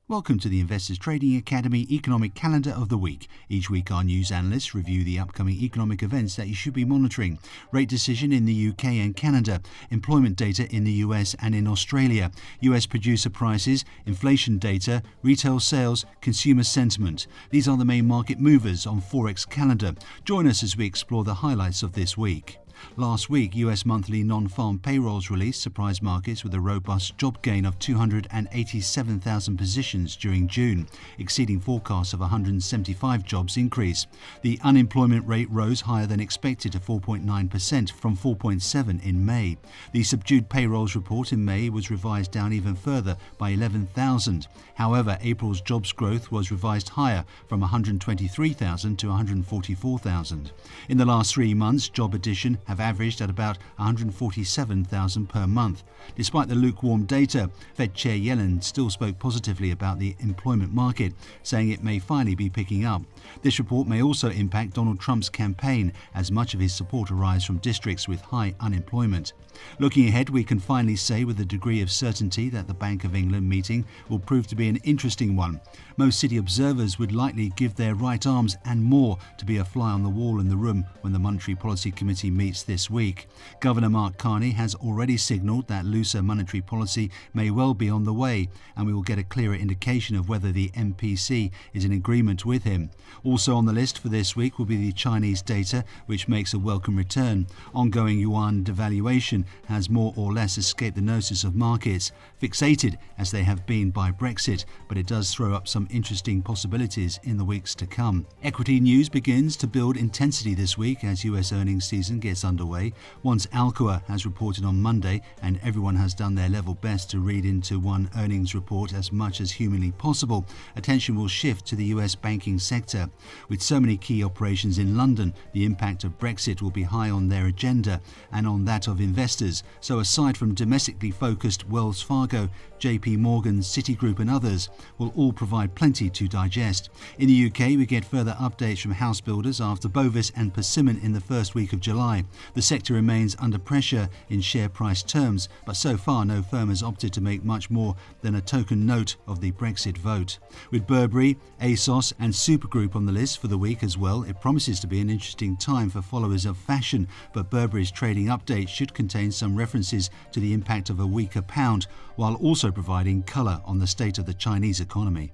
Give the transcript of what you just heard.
Welcome to the Investors Trading Academy Economic Calendar of the Week. Each week our news analysts review the upcoming economic events that you should be monitoring. Rate decision in the UK and Canada, employment data in the US and in Australia, US producer prices, inflation data, retail sales, consumer sentiment. These are the main market movers on Forex calendar. Join us as we explore the highlights of this week. Last week, US monthly non-farm payrolls released surprised markets with a robust job gain of 287,000 positions during June, exceeding forecasts of 175 jobs increase. The unemployment rate rose higher than expected to 4.9% from 4.7% in May. The subdued payrolls report in May was revised down even further by 11,000. However, April's jobs growth was revised higher from 123,000 to 144,000. In the last 3 months, job addition have averaged at about 147,000 per month. Despite the lukewarm data, Fed Chair Yellen still spoke positively about the employment market, saying it may finally be picking up. This report may also impact Donald Trump's campaign, as much of his support arrives from districts with high unemployment. Looking ahead, we can finally say with a degree of certainty that the Bank of England meeting will prove to be an interesting one. Most city observers would likely give their right arms and more to be a fly on the wall in the room when the Monetary Policy Committee meets this week. Governor Mark Carney has already signalled that looser monetary policy may well be on the way, and we will get a clearer indication of whether the MPC is in agreement with him. Also on the list for this week will be the Chinese data, which makes a welcome return. Ongoing yuan devaluation has more or less escaped the notice of markets, fixated as they have been by Brexit, but it does throw up some interesting possibilities in the weeks to come. Equity news begins to build intensity this week as US earnings season gets underway. Once Alcoa has reported on Monday, and everyone has done their level best to read into one earnings report as much as humanly possible, attention will shift to the US banking sector. With so many key operations in London, the impact of Brexit will be high on their agenda and on that of investors. So aside from domestically focused Wells Fargo, JP Morgan, Citigroup and others will all provide plenty to digest. In the UK, we get further updates from Housebuilders after Bovis and Persimmon in the first week of July. The sector remains under pressure in share price terms, but so far no firm has opted to make much more than a token note of the Brexit vote. With Burberry, ASOS and Supergroup on the list for the week as well, it promises to be an interesting time for followers of fashion, but Burberry's trading update should contain some references to the impact of a weaker pound, while also providing colour on the state of the Chinese economy.